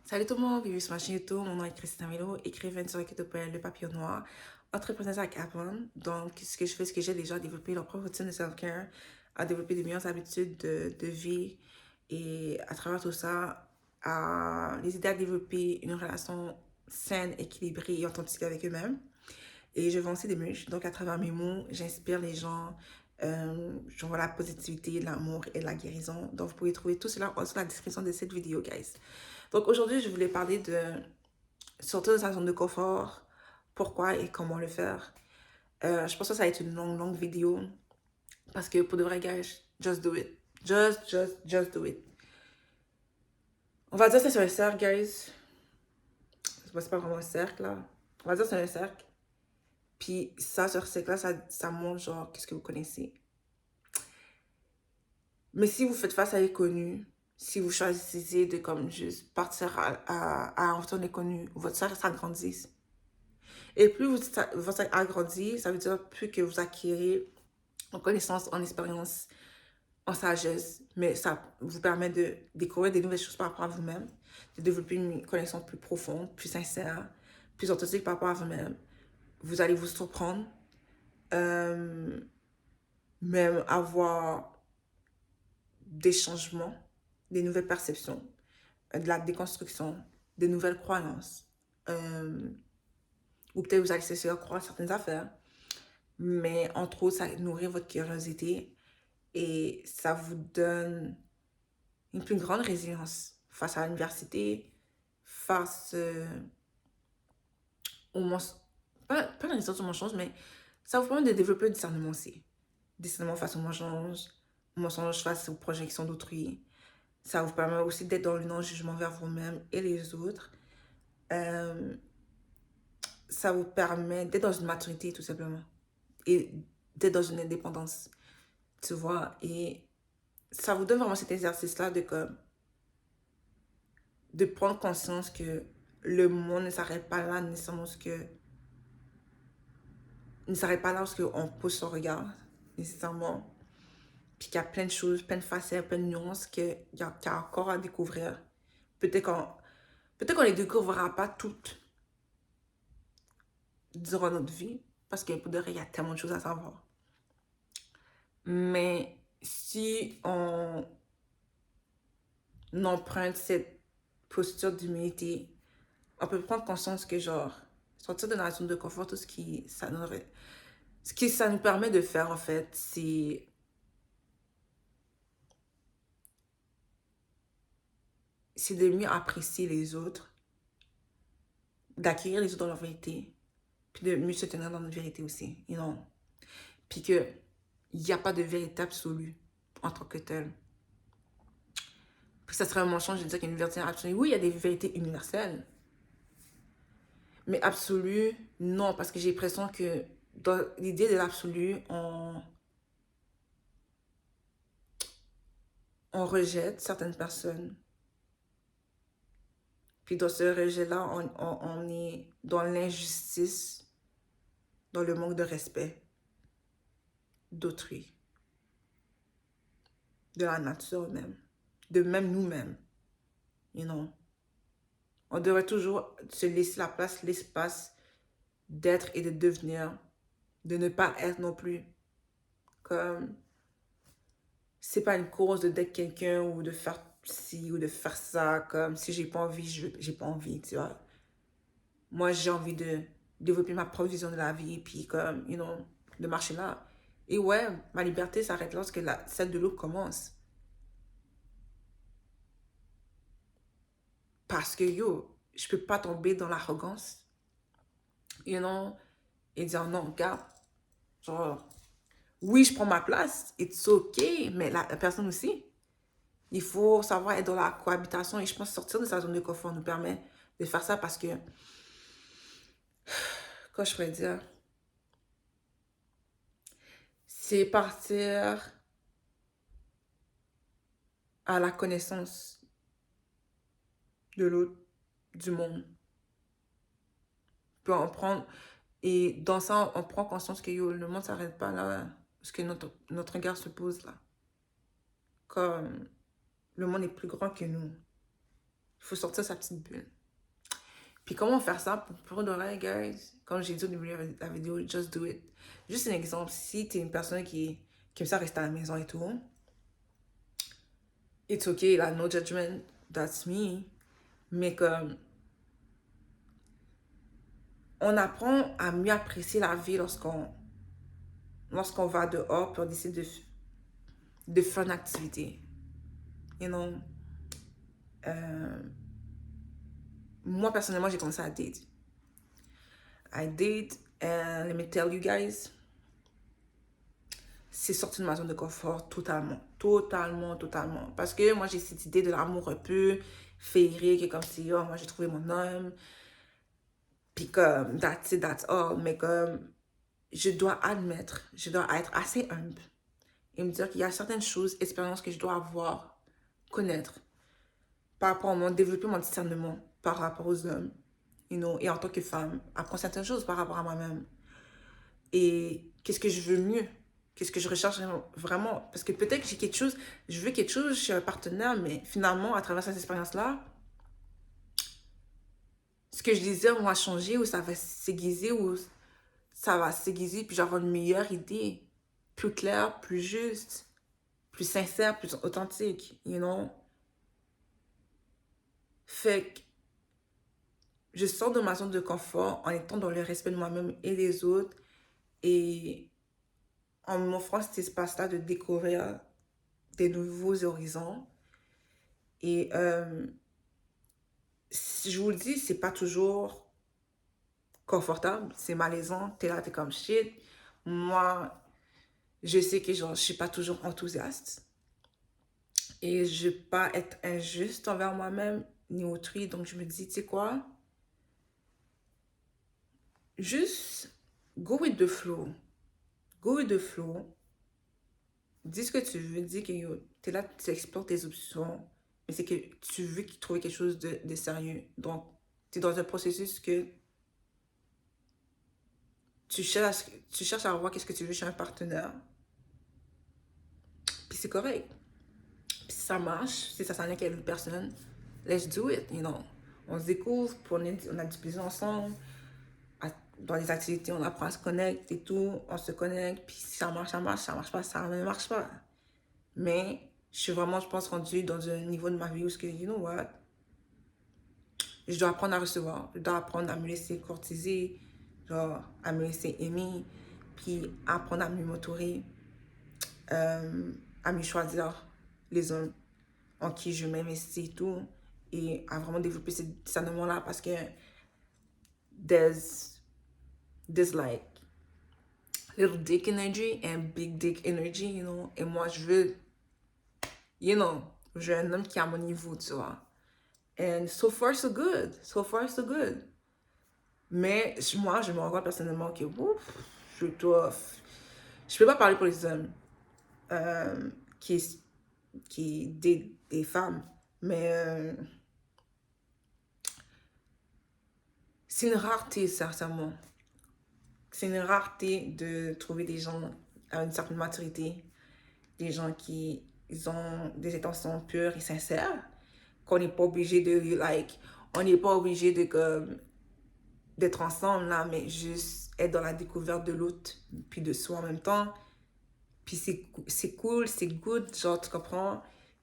Salut tout le monde, bienvenue sur ma chaîne YouTube. Mon nom est Christina Milo, écrivaine sur Le Papillon Noir, entrepreneuse avec Avon. Donc, ce que je fais, c'est que j'aide les gens à développer leur propre routine de self-care, à développer de meilleures habitudes de vie et à travers tout ça, à les aider à développer une relation saine, équilibrée et authentique avec eux-mêmes. Et je vends aussi des merch. Donc, à travers mes mots, j'inspire les gens. J'envoie la positivité, l'amour et la guérison. Donc, vous pouvez trouver tout cela en dessous de la description de cette vidéo, guys. Donc, aujourd'hui, je voulais parler de sortir de sa zone de confort, pourquoi et comment le faire. Je pense que ça va être une longue vidéo. Parce que pour de vrai, guys, just do it. Just do it. On va dire que c'est un cercle, guys. C'est pas vraiment un cercle, là. On va dire que c'est un cercle. Puis ça, sur ce cercle-là, ça montre genre, qu'est-ce que vous connaissez. Mais si vous faites face à l'inconnu, si vous choisissez de comme juste partir à un retour inconnu, votre cercle s'agrandit. Et plus votre cercle agrandit, ça veut dire plus que vous acquérez en connaissance, en expérience, en sagesse. Mais ça vous permet de découvrir des nouvelles choses par rapport à vous-même, de développer une connaissance plus profonde, plus sincère, plus authentique par rapport à vous-même. Vous allez vous surprendre, euh, même avoir des changements, des nouvelles perceptions, de la déconstruction, des nouvelles croyances. Ou peut-être vous allez cesser de croire certaines affaires. Mais entre autres, ça nourrit votre curiosité et ça vous donne une plus grande résilience face à l'université, face au mensonge. Pas dans les sens au mensonge, mais ça vous permet de développer le discernement aussi. Discernement face au mensonge face aux projections d'autrui. Ça vous permet aussi d'être dans le non-jugement vers vous-même et les autres. Euh, Ça vous permet d'être dans une maturité, tout simplement. Et d'être dans une indépendance, tu vois. Et ça vous donne vraiment cet exercice-là de prendre conscience que le monde ne s'arrête pas là, nécessairement ce que ne s'arrête pas là parce qu'on pose son regard, nécessairement. Puis qu'il y a plein de choses, plein de facettes, plein de nuances qu'il y a encore à découvrir. Peut-être qu'on peut-être qu'on les découvrira pas toutes durant notre vie, parce qu'il y a tellement de choses à savoir. Mais si on emprunte cette posture d'humilité, on peut prendre conscience que, genre, sortir de la zone de confort, tout ce qui ça nous permet de faire, en fait, c'est de mieux apprécier les autres, d'accueillir les autres dans leur vérité, puis de mieux se tenir dans notre vérité aussi, you know? Puis que il n'y a pas de vérité absolue en tant que telle. Puis ça serait un mensonge de dire qu'il y a une vérité absolue. Oui, il y a des vérités universelles, mais absolue, non, parce que j'ai l'impression que dans l'idée de l'absolu, on rejette certaines personnes. Puis dans ce rejet-là, on est dans l'injustice, dans le manque de respect d'autrui, de la nature même, de même nous-mêmes, you know. On devrait toujours se laisser la place, l'espace d'être et de devenir, de ne pas être non plus. Comme, c'est pas une cause de d'être quelqu'un ou de faire ci ou de faire ça. Comme, si j'ai pas envie, j'ai pas envie, tu vois. Moi, j'ai envie de développer ma propre vision de la vie, puis comme, you know, de marcher là. Et ouais, ma liberté s'arrête lorsque celle de l'autre commence. Parce que, yo, je peux pas tomber dans l'arrogance, you know, et dire non, regarde, genre, oui, je prends ma place, it's ok, mais la personne aussi. Il faut savoir être dans la cohabitation et je pense sortir de sa zone de confort nous permet de faire ça parce que, quoi je pourrais dire, c'est partir à la connaissance de l'autre, du monde. Puis on prend, et dans ça, on prend conscience que yo, le monde ne s'arrête pas là, parce que notre regard se pose là. Comme le monde est plus grand que nous. Il faut sortir sa petite bulle. Puis comment faire ça pour de vrai, guys? Comme j'ai dit au début de la vidéo, just do it. Juste un exemple, si t'es une personne qui aime ça rester à la maison et tout, it's okay, là, no judgment, that's me. Mais comme, on apprend à mieux apprécier la vie lorsqu'on va dehors pour décider de faire une activité. You know? Moi, personnellement, j'ai commencé à date. I date, and let me tell you guys, c'est sorti de ma zone de confort totalement. Totalement, totalement. Parce que moi, j'ai cette idée de l'amour un peu féerique, comme si, oh, moi, j'ai trouvé mon homme. Puis comme, that's it, that's all. Mais comme, je dois admettre, je dois être assez humble et me dire qu'il y a certaines choses, expériences que je dois avoir, connaître, par rapport à moi, développer mon discernement par rapport aux hommes, you know, et en tant que femme, apprendre certaines choses par rapport à moi-même. Et qu'est-ce que je veux mieux? Qu'est-ce que je recherche vraiment? Parce que peut-être que j'ai quelque chose, je veux quelque chose chez un partenaire, mais finalement, à travers cette expérience-là, ce que je désire va changer ou ça va s'aiguiser ou ça va s'aiguiser puis j'aurai une meilleure idée, plus claire, plus juste, plus sincère, plus authentique, you know? Fait que je sors de ma zone de confort en étant dans le respect de moi-même et des autres et en m'offrant cet espace-là de découvrir des nouveaux horizons. Et je vous le dis, c'est pas toujours confortable, c'est malaisant. T'es là, t'es comme shit. Moi, je sais que genre, je suis pas toujours enthousiaste. Et je veux pas être injuste envers moi-même ni autrui. Donc je me dis, tu sais quoi? Juste go with the flow. Go with the flow. Dis ce que tu veux, dis que tu es là, tu explores tes options, mais c'est que tu veux trouver quelque chose de sérieux. Donc, tu es dans un processus que tu cherches à voir qu'est-ce que tu veux chez un partenaire. Puis c'est correct. Puis si ça marche, si ça s'en est avec une personne, let's do it, you know. On se découvre, puis on a du plaisir ensemble. Dans les activités, on apprend à se connecter et tout. On se connecte, puis si ça marche, ça marche. Ça marche pas, ça ne marche pas. Mais je suis vraiment, je pense, rendue dans un niveau de ma vie où ce que, you know what, je dois apprendre à recevoir. Je dois apprendre à me laisser courtiser, genre, à me laisser aimer, puis apprendre à me m'entourer, à me choisir les hommes en qui je m'investis et tout, et à vraiment développer ce discernement-là parce que there's like little dick energy and big dick energy, you know, et moi, je veux, you know, je veux un homme qui est à mon niveau, tu vois. And so far, so good. So far, so good. Mais moi, je me rends compte personnellement que ouf, je dois. Je peux pas parler pour les hommes des femmes, mais c'est une rareté, sincèrement. C'est une rareté de trouver des gens à une certaine maturité, des gens qui ils ont des intentions pures et sincères, qu'on n'est pas obligé de, like, on n'est pas obligé de, comme, d'être ensemble, là, mais juste être dans la découverte de l'autre, puis de soi en même temps. Puis c'est cool, c'est good, genre, tu comprends?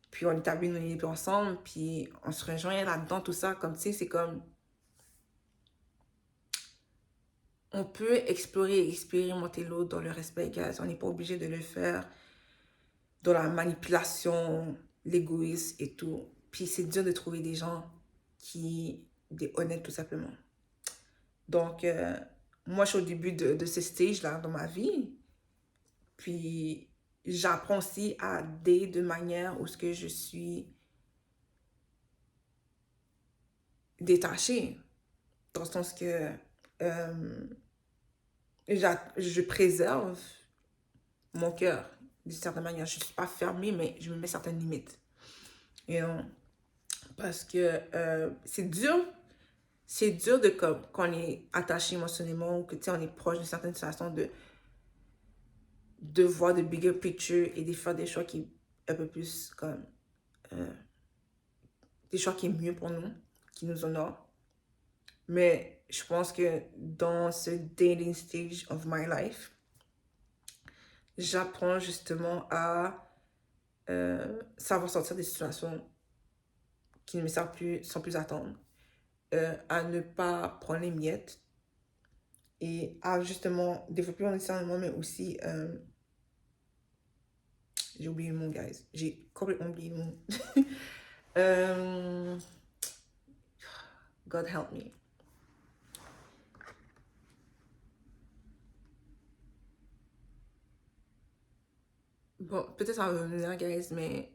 Puis on établit nos limites ensemble, puis on se rejoint là-dedans, tout ça, comme, tu sais, c'est comme... On peut explorer et expérimenter l'autre dans le respect, guys. On n'est pas obligé de le faire dans la manipulation, l'égoïsme et tout. Puis c'est dur de trouver des gens des honnêtes, tout simplement. Donc, moi, je suis au début de ce stage-là dans ma vie. Puis, j'apprends aussi à date de manière où ce que je suis détachée. Dans le sens que je préserve mon cœur d'une certaine manière. Je ne suis pas fermée, mais je me mets certaines limites. You know? Parce que c'est dur. C'est dur de comme quand on est attaché émotionnellement ou que tu sais, on est proche d'une certaine situation de voir de bigger picture et de faire des choix qui un peu plus comme des choix qui est mieux pour nous, qui nous honore. Mais je pense que dans ce dating stage of my life, j'apprends justement à savoir sortir des situations qui ne me servent plus sans plus attendre, à ne pas prendre les miettes et à justement développer mon discernement, mais aussi, j'ai oublié le mot, guys. J'ai complètement oublié le mot. Euh, God help me. Bon, peut-être ça va venir, guys, mais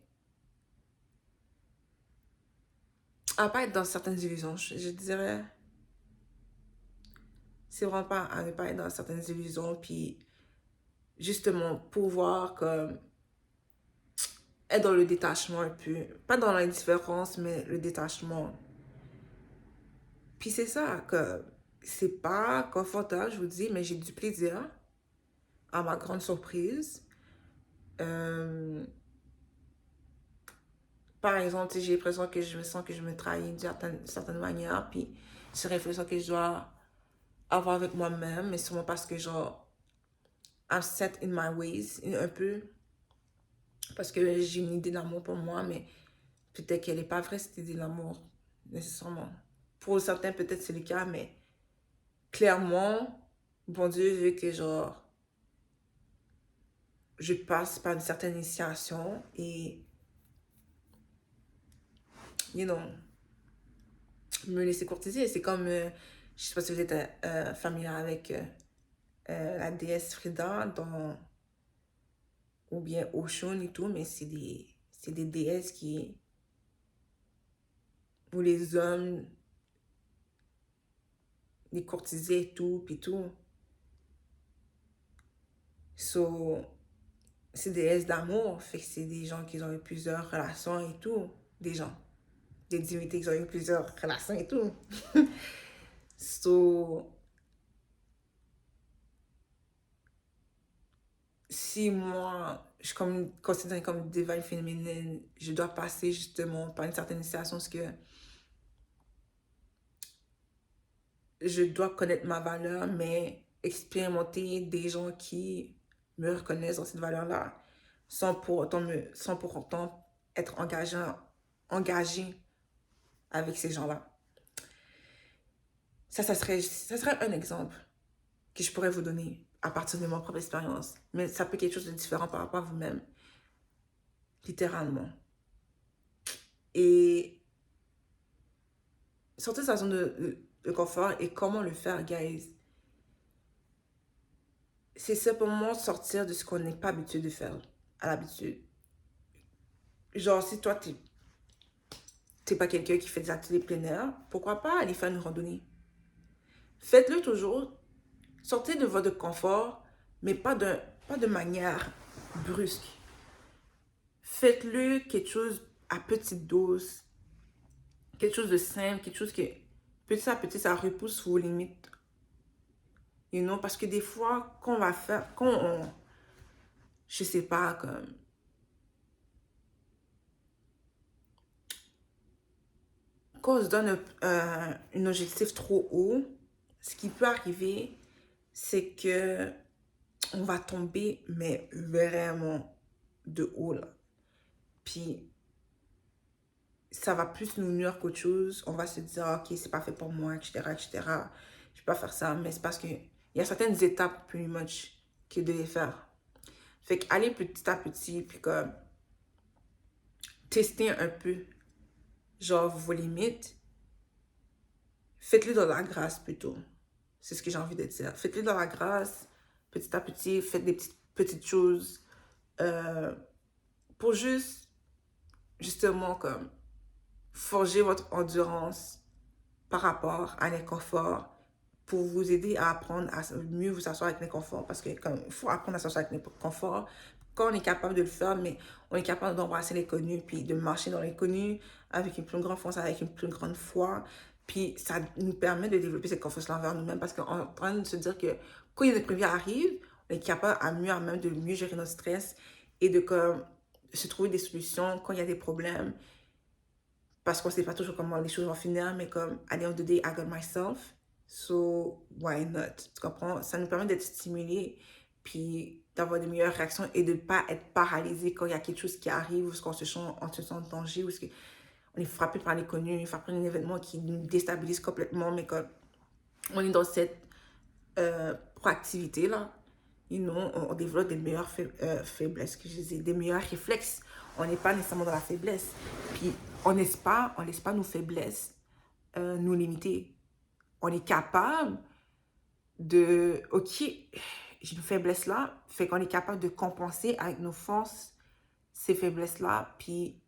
à pas être dans certaines illusions, je dirais, c'est vraiment pas à ne pas être dans certaines illusions, puis justement pouvoir comme être dans le détachement un peu, pas dans l'indifférence, mais le détachement. Puis c'est ça, que c'est pas confortable, je vous dis, mais j'ai du plaisir, à ma grande surprise. Euh, Par exemple, j'ai l'impression que je me sens que je me trahis d'une certaine manière, puis c'est une réflexion que je dois avoir avec moi-même, mais sûrement parce que genre, I'm set in my ways, un peu, parce que j'ai une idée d'amour pour moi, mais peut-être qu'elle n'est pas vraie, cette idée d'amour, nécessairement. Pour certains, peut-être c'est le cas, mais clairement, bon Dieu veut que genre, je passe par une certaine initiation et, you know, me laisser courtiser. C'est comme, je sais pas si vous êtes familier avec la déesse Frida dans, ou bien Oshun et tout, mais c'est des déesses qui, où les hommes les courtisaient et tout, puis tout. So, c'est des déesses d'amour, fait que c'est des gens qui ont eu plusieurs relations et tout. Des gens, des divinités qui ont eu plusieurs relations et tout. So, si moi, je comme, considère comme divine féminine, je dois passer justement par une certaine initiation, parce que je dois connaître ma valeur, mais expérimenter des gens qui me reconnaissent dans cette valeur-là, sans pour autant être engagé avec ces gens-là. Ça serait un exemple que je pourrais vous donner à partir de ma propre expérience. Mais ça peut être quelque chose de différent par rapport à vous-même, littéralement. Et sortir de sa zone de confort et comment le faire, guys. C'est simplement sortir de ce qu'on n'est pas habitué de faire à l'habitude. Genre, si toi, t'es pas quelqu'un qui fait des activités plein air, pourquoi pas aller faire une randonnée? Faites-le toujours. Sortez de votre confort, mais pas de manière brusque. Faites-le quelque chose à petite dose, quelque chose de simple, quelque chose que petit à petit, ça repousse vos limites. You know? Parce que des fois, quand on va faire, je sais pas, comme, quand on se donne un objectif trop haut, ce qui peut arriver, c'est que on va tomber, mais vraiment de haut, là. Puis, ça va plus nous nuire qu'autre chose. On va se dire, ah, ok, c'est pas fait pour moi, etc., etc. Je peux pas faire ça, mais c'est parce que il y a certaines étapes, pretty much, qu'il devait faire. Fait qu'aller petit à petit, puis comme, tester un peu, genre, vos limites, faites-le dans la grâce, plutôt. C'est ce que j'ai envie de dire. Faites-le dans la grâce, petit à petit, faites des petites choses, euh, pour juste, justement, comme, forger votre endurance par rapport à l'inconfort pour vous aider à apprendre à mieux vous asseoir avec l'inconfort. Parce que comme il faut apprendre à s'asseoir avec l'inconfort, quand on est capable de le faire, mais on est capable d'embrasser l'inconnu, puis de marcher dans l'inconnu avec une plus grande force, avec une plus grande foi. Puis ça nous permet de développer cette confiance-là envers nous-mêmes parce qu'on est en train de se dire que quand une imprévu arrive, on est capable à même de mieux gérer notre stress et de comme, se trouver des solutions quand il y a des problèmes. parce qu'on sait pas toujours comment les choses vont finir, mais comme, at the end of the day, I got myself, so why not? Tu comprends? Ça nous permet d'être stimulés, puis d'avoir des meilleures réactions et de ne pas être paralysé quand il y a quelque chose qui arrive, ou qu'on se sent, on se sent en danger, ou on est frappé par l'inconnu, frappé par un événement qui nous déstabilise complètement, mais comme on est dans cette proactivité-là, on développe des meilleures faiblesses, que je disais, des meilleurs réflexes. On n'est pas nécessairement dans la faiblesse. Puis, on laisse pas nos faiblesses nous limiter. On est capable de, ok, j'ai une faiblesse là, fait qu'on est capable de compenser avec nos forces ces faiblesses-là, puis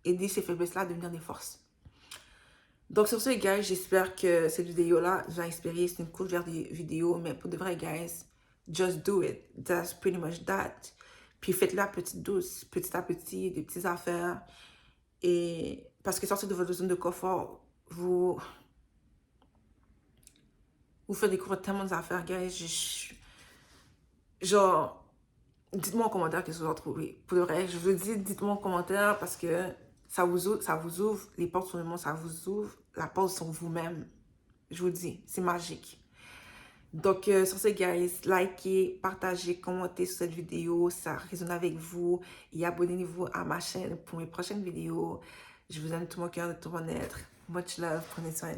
aider ces faiblesses-là à devenir des forces. Donc, sur ce, guys, j'espère que cette vidéo-là vous a inspiré. C'est une courte vidéo, mais pour de vrai, guys, just do it. That's pretty much that. Puis faites-le à petite douce, petit à petit, des petites affaires. Et parce que sortir de votre zone de confort, vous faites découvrir tellement d'affaires, guys. Genre, dites-moi en commentaire qu'est-ce que vous en trouvez. Pour de vrai, je vous le dis, dites-moi en commentaire parce que ça vous ouvre les portes sur le monde, ça vous ouvre la porte sur vous-même. Je vous le dis, c'est magique. Donc, sur ce, guys, likez, partagez, commentez sur cette vidéo, ça résonne avec vous. Et abonnez-vous à ma chaîne pour mes prochaines vidéos. Je vous aime de tout mon cœur, de tout mon être. Much love, prenez soin.